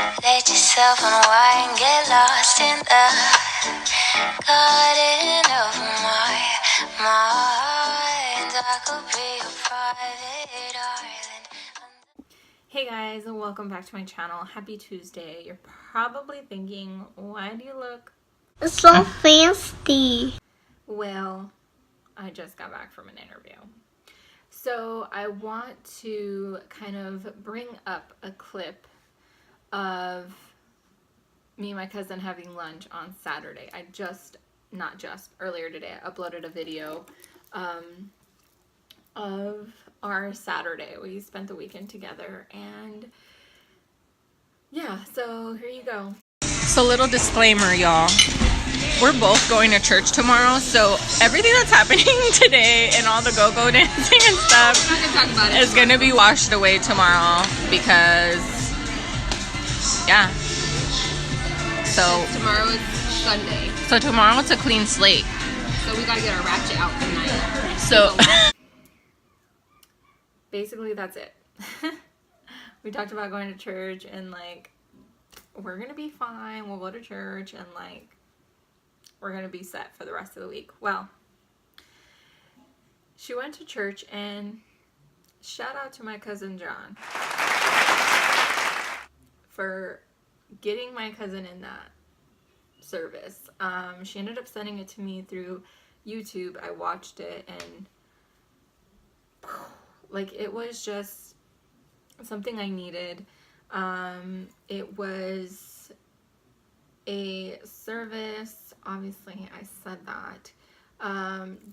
Let yourself unwind, get lost in the garden of my mind. I could be a private island. Hey guys, and welcome back to my channel. Happy Tuesday. You're probably thinking, why do you look so fancy? Well, I just got back from an interview. So I want to kind of bring up a clip of me and my cousin having lunch on Saturday. Earlier today, I uploaded a video of our Saturday. We spent the weekend together, and yeah, so here you go. So little disclaimer, y'all. We're both going to church tomorrow, so everything that's happening today and all the go-go dancing and stuff is going to be washed away tomorrow because, yeah. So tomorrow is Sunday. So tomorrow it's a clean slate. So we gotta get our ratchet out tonight. So basically that's it. We talked about going to church and like, we're gonna be fine. We'll go to church and like, we're gonna be set for the rest of the week. Well, she went to church, and shout out to my cousin John for getting my cousin in that service. She ended up sending it to me through YouTube. I watched it, and like, it was just something I needed. It was a service, obviously I said that,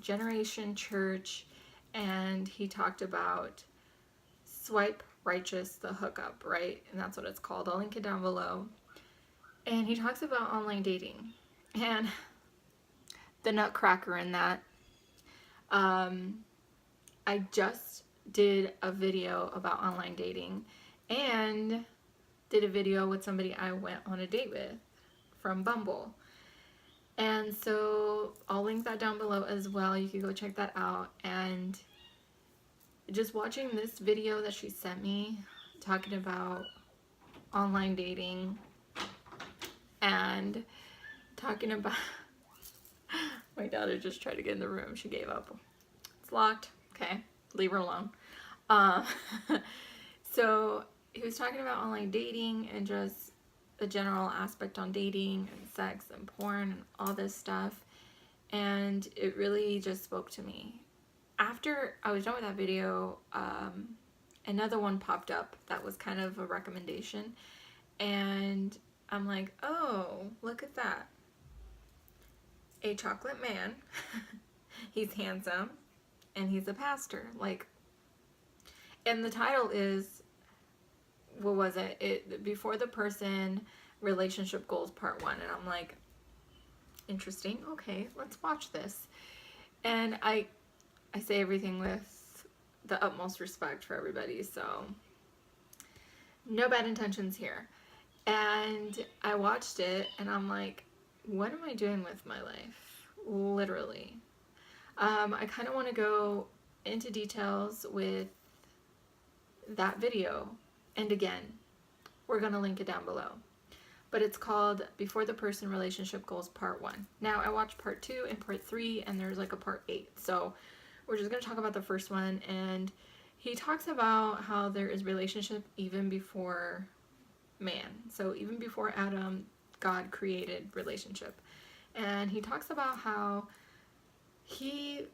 Generation Church, and he talked about Swipe Righteous, the hookup, right? And that's what it's called. I'll link it down below. And he talks about online dating, and the nutcracker in that, I just did a video about online dating and did a video with somebody I went on a date with from Bumble. And so I'll link that down below as well. You can go check that out. And just watching this video that she sent me talking about online dating and talking about my daughter just tried to get in the room. She gave up. It's locked. Okay, leave her alone. So he was talking about online dating and just the general aspect on dating and sex and porn and all this stuff, and it really just spoke to me. After I was done with that video, another one popped up that was kind of a recommendation, and I'm like, oh, look at that. A chocolate man. He's handsome, and he's a pastor. Like, and the title is, what was it? Before the Person, Relationship Goals Part 1. And I'm like, interesting. Okay, let's watch this. And I say everything with the utmost respect for everybody, so no bad intentions here. And I watched it, and I'm like, what am I doing with my life? Literally. I kind of want to go into details with that video. And again, we're going to link it down below. But it's called Before the Person, Relationship Goals Part 1. Now, I watched Part 2 and Part 3, and there's like a Part 8. So we're just going to talk about the first one. And he talks about how there is relationship even before man. So even before Adam, God created relationship. And he talks about how he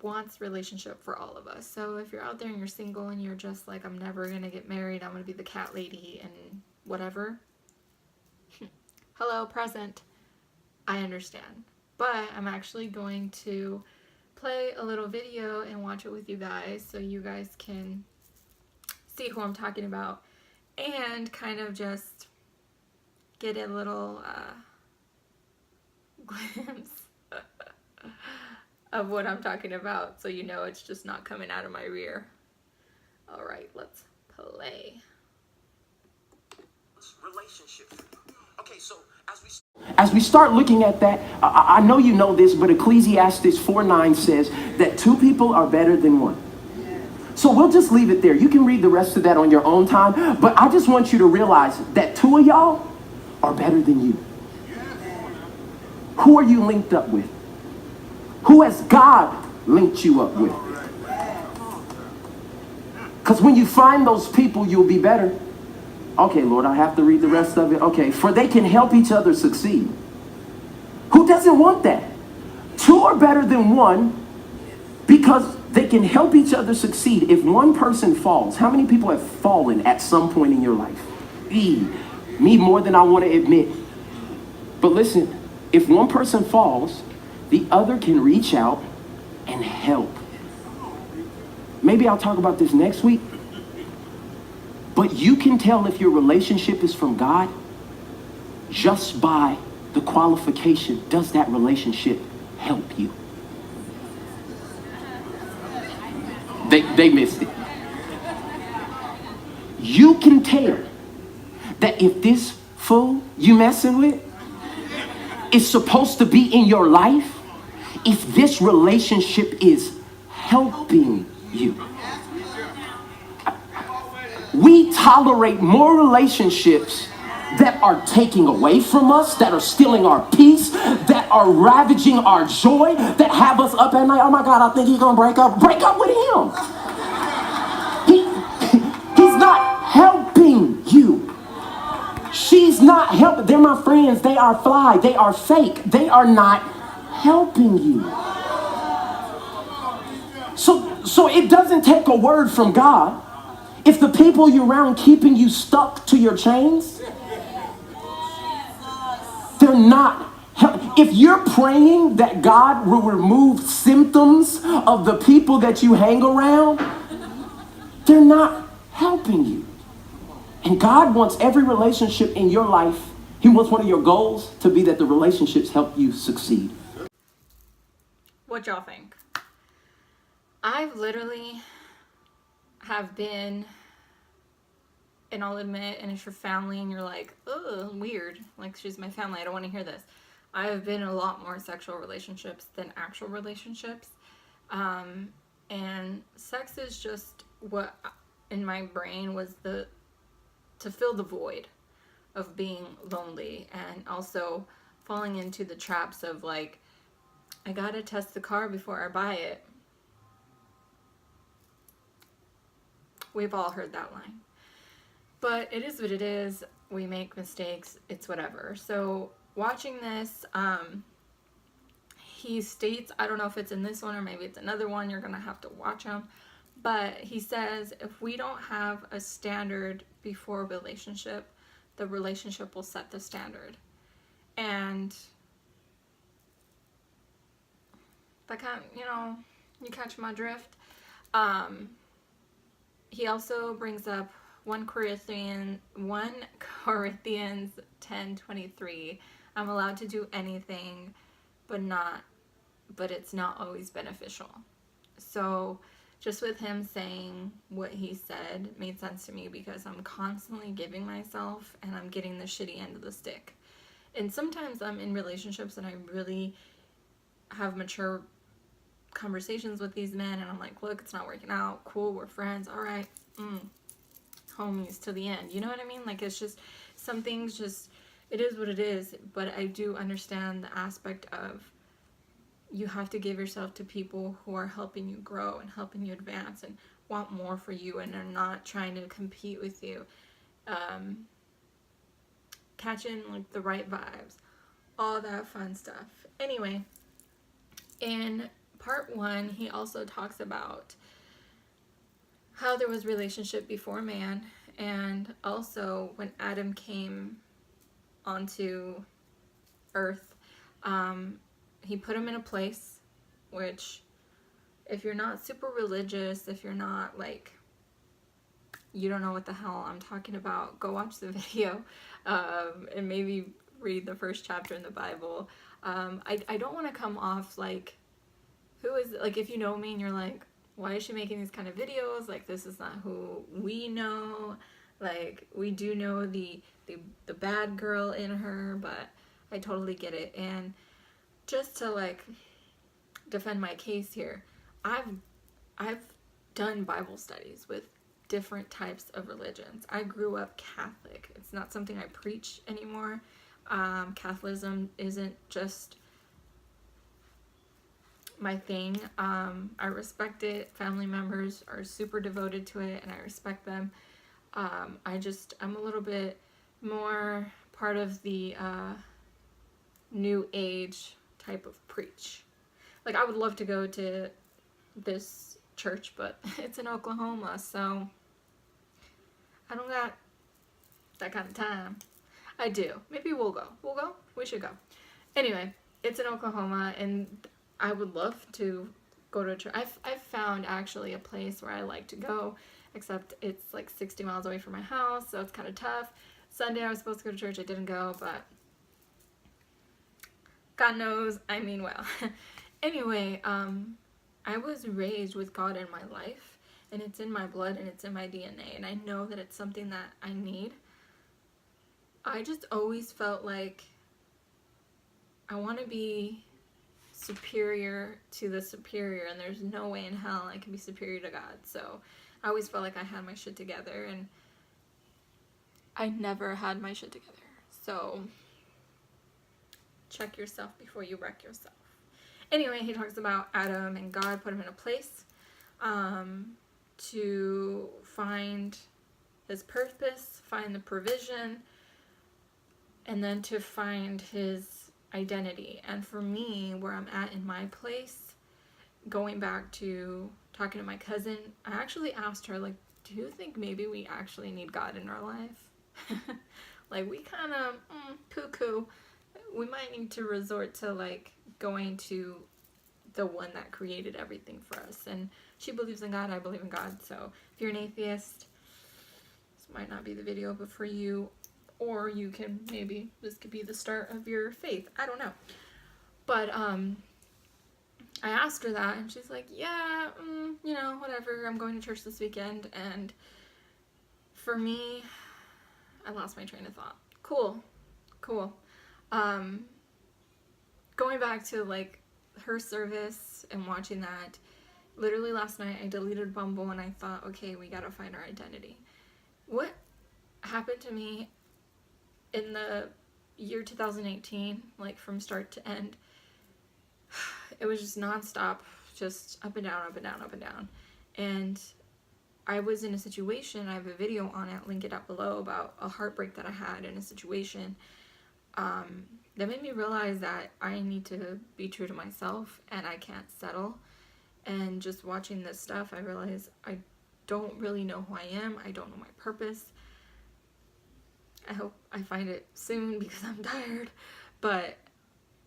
wants relationship for all of us. So if you're out there and you're single and you're just like, I'm never gonna get married, I'm gonna be the cat lady and whatever, hello, present, I understand. But I'm actually going to play a little video and watch it with you guys so you guys can see who I'm talking about and kind of just get a little glimpse of what I'm talking about, so you know it's just not coming out of my rear. All right, let's play. Relationship. Okay, so as we start looking at that, I know you know this, but Ecclesiastes 4:9 says that two people are better than one. So we'll just leave it there. You can read the rest of that on your own time. But I just want you to realize that two of y'all are better than you. Who are you linked up with? Who has God linked you up with? Because when you find those people, you'll be better. Okay, Lord, I have to read the rest of it. Okay, for they can help each other succeed. Who doesn't want that? Two are better than one because they can help each other succeed. If one person falls, how many people have fallen at some point in your life? Me more than I want to admit. But listen, if one person falls, the other can reach out and help. Maybe I'll talk about this next week. But you can tell if your relationship is from God just by the qualification. Does that relationship help you? They missed it. You can tell that if this fool you messing with is supposed to be in your life, if this relationship is helping you. We tolerate more relationships that are taking away from us, that are stealing our peace, that are ravaging our joy, that have us up at night. Oh my God, I think he's gonna break up. Break up with him. He's not helping you. She's not helping. They're my friends. They are fly. They are fake. They are not helping you. So it doesn't take a word from God. If the people you're around keeping you stuck to your chains, they're not. If you're praying that God will remove symptoms of the people that you hang around, they're not helping you. And God wants every relationship in your life. He wants one of your goals to be that the relationships help you succeed. What y'all think? I've literally have been, and I'll admit, and it's your family and you're like, oh, weird, like she's my family, I don't want to hear this. I have been in a lot more sexual relationships than actual relationships, and sex is just what in my brain was to fill the void of being lonely, and also falling into the traps of like, I gotta test the car before I buy it. We've all heard that line. But it is what it is. We make mistakes. It's whatever. So watching this, he states, I don't know if it's in this one or maybe it's another one. You're going to have to watch him. But he says, if we don't have a standard before a relationship, the relationship will set the standard. And that kind of, you catch my drift. He also brings up 1 Corinthians 10:23. I'm allowed to do anything, but it's not always beneficial. So just with him saying what he said made sense to me, because I'm constantly giving myself and I'm getting the shitty end of the stick. And sometimes I'm in relationships and I really have mature conversations with these men and I'm like, look, it's not working out. Cool, we're friends. All right. Homies to the end. You know what I mean? Like, it's just, some things just, it is what it is. But I do understand the aspect of you have to give yourself to people who are helping you grow and helping you advance and want more for you and are not trying to compete with you. Catching like the right vibes, all that fun stuff. Anyway, in part 1, he also talks about how there was relationship before man, and also when Adam came onto earth, he put him in a place, which if you're not super religious, if you're not like, you don't know what the hell I'm talking about, go watch the video, and maybe read the first chapter in the Bible. I don't want to come off like, who is, like, if you know me and you're like, why is she making these kind of videos? Like, this is not who we know. Like, we do know the bad girl in her, but I totally get it. And just to like defend my case here, I've done Bible studies with different types of religions. I grew up Catholic. It's not something I preach anymore. Catholicism isn't just my thing. I respect it. Family members are super devoted to it, and I respect them. I'm a little bit more part of the new age type of preach. Like, I would love to go to this church, but it's in Oklahoma, so I don't got that kind of time. I do. Maybe we'll go. We should go. Anyway, it's in Oklahoma, and I would love to go to a church. I've found actually a place where I like to go, except it's like 60 miles away from my house, so it's kind of tough. Sunday I was supposed to go to church. I didn't go, but God knows I mean well. Anyway, I was raised with God in my life, and it's in my blood, and it's in my DNA, and I know that it's something that I need. I just always felt like I want to be superior to the superior, and there's no way in hell I can be superior to God. So I always felt like I had my shit together, and I never had my shit together. So check yourself before you wreck yourself. Anyway, he talks about Adam and God put him in a place to find his purpose, find the provision, and then to find his identity. And for me, where I'm at in my place, going back to talking to my cousin, I actually asked her, like, do you think maybe we actually need God in our life? Like, we kind of poo-poo. We might need to resort to, like, going to the one that created everything for us. And she believes in God, I believe in God. So if you're an atheist, this might not be the video, but for you, or you can, maybe this could be the start of your faith. I don't know. But I asked her that, and she's like, yeah, you know, whatever. I'm going to church this weekend. And for me, I lost my train of thought. Cool. Going back to, like, her service and watching that, literally last night I deleted Bumble, and I thought, okay, we gotta find our identity. What happened to me in the year 2018, like from start to end, it was just nonstop, just up and down, up and down, up and down. And I was in a situation, I have a video on it, link it up below, about a heartbreak that I had in a situation that made me realize that I need to be true to myself, and I can't settle. And just watching this stuff, I realized I don't really know who I am. I don't know my purpose. I hope I find it soon, because I'm tired. And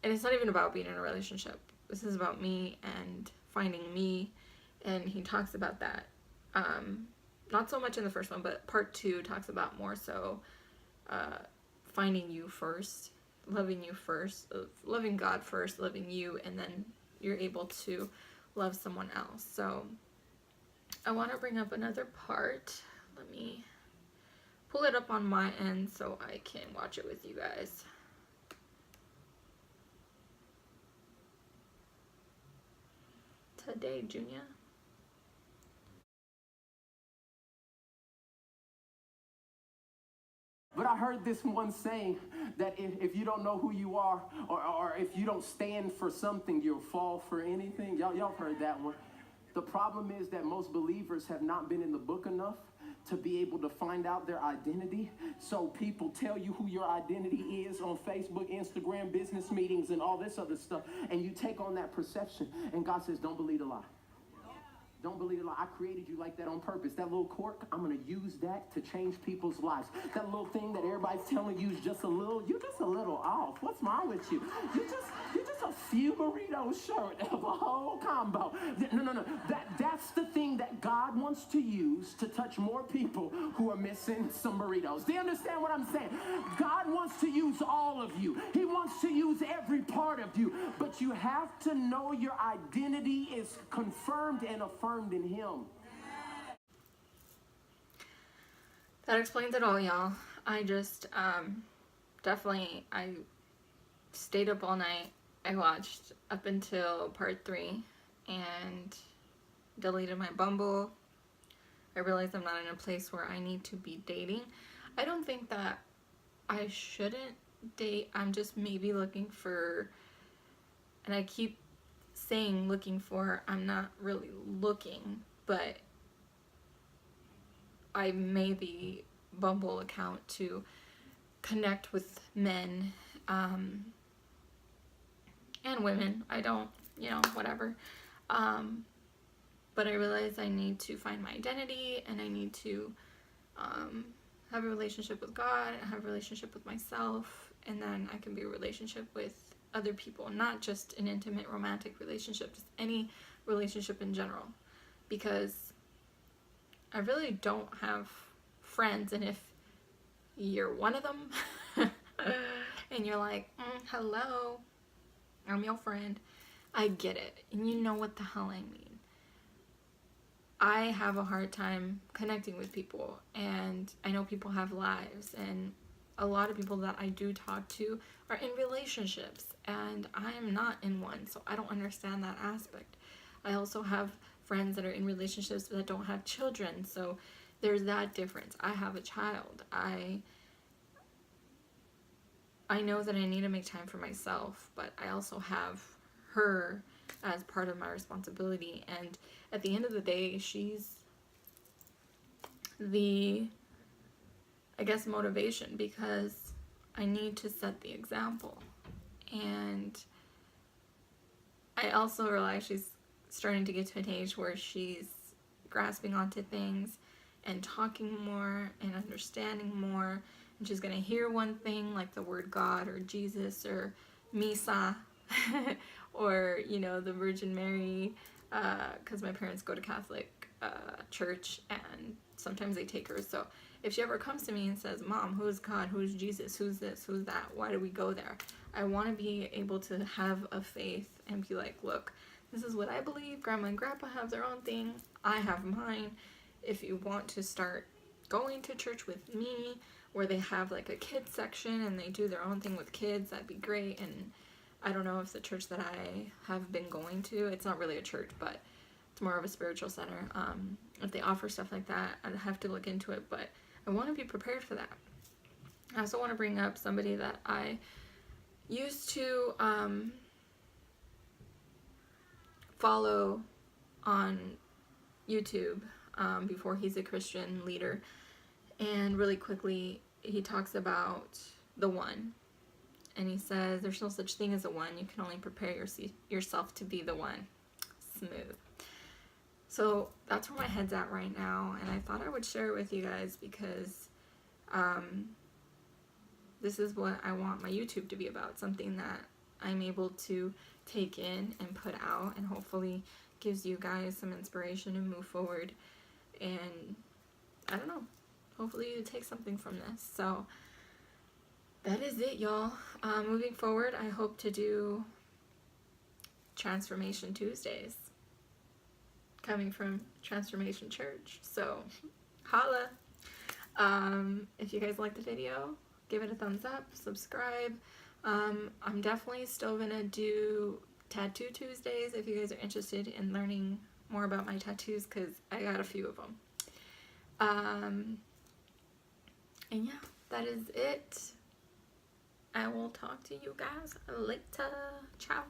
it's not even about being in a relationship. This is about me and finding me. And he talks about that. Not so much in the first one, but part 2 talks about more so finding you first, loving you first, loving God first, loving you, and then you're able to love someone else. So I want to bring up another part. Let me pull it up on my end so I can watch it with you guys. Today, Junior. But I heard this one saying that if you don't know who you are, or if you don't stand for something, you'll fall for anything. Y'all have heard that one. The problem is that most believers have not been in the book enough to be able to find out their identity. So people tell you who your identity is on Facebook, Instagram, business meetings, and all this other stuff. And you take on that perception. And God says, don't believe a lie. Don't believe a lie. I created you like that on purpose. That little quirk, I'm going to use that to change people's lives. That little thing that everybody's telling you is just a little, you're just a little off. What's wrong with you? You're just a few burritos short of a whole combo. No. That's the thing that God wants to use to touch more people who are missing some burritos. Do you understand what I'm saying? God wants to use all of you. He wants to use every part of you. But you have to know your identity is confirmed and affirmed in Him. That explains it all, y'all. I just definitely, I stayed up all night. I watched up until part 3 and deleted my Bumble, I realize I'm not in a place where I need to be dating. I don't think that I shouldn't date. I'm just maybe looking for, and I keep saying looking for, I'm not really looking, but I made the Bumble account to connect with men and women. I don't, whatever. But I realize I need to find my identity, and I need to have a relationship with God, and have a relationship with myself, and then I can be in a relationship with other people, not just an intimate romantic relationship, just any relationship in general, because I really don't have friends. And if you're one of them and you're like, hello, I'm your friend, I get it, and you know what the hell I mean. I have a hard time connecting with people, and I know people have lives, and a lot of people that I do talk to are in relationships, and I am not in one, so I don't understand that aspect. I also have friends that are in relationships that don't have children, so there's that difference. I have a child. I know that I need to make time for myself, but I also have her as part of my responsibility, and at the end of the day, she's the, I guess, motivation, because I need to set the example. And I also realize she's starting to get to an age where she's grasping onto things and talking more and understanding more, and she's gonna hear one thing like the word God or Jesus or Misa or the Virgin Mary, because my parents go to Catholic church, and sometimes they take her. So if she ever comes to me and says, Mom, who's God, who's Jesus, who's this, who's that, why do we go there, I want to be able to have a faith and be like, look, this is what I believe. Grandma and Grandpa have their own thing, I have mine. If you want to start going to church with me, where they have like a kids section and they do their own thing with kids, that'd be great. And I don't know if the church that I have been going to, it's not really a church, but it's more of a spiritual center. If they offer stuff like that, I'd have to look into it, but I want to be prepared for that. I also want to bring up somebody that I used to follow on YouTube before he's a Christian leader. And really quickly, he talks about the one. And he says, there's no such thing as a one. You can only prepare yourself to be the one. Smooth. So that's where my head's at right now. And I thought I would share it with you guys because this is what I want my YouTube to be about. Something that I'm able to take in and put out, and hopefully gives you guys some inspiration to move forward. And I don't know. Hopefully you take something from this. So that is it, y'all. Moving forward, I hope to do Transformation Tuesdays coming from Transformation Church. So holla. If you guys like the video, give it a thumbs up, subscribe. I'm definitely still gonna do Tattoo Tuesdays if you guys are interested in learning more about my tattoos, because I got a few of them. And yeah, that is it. I will talk to you guys later. Ciao.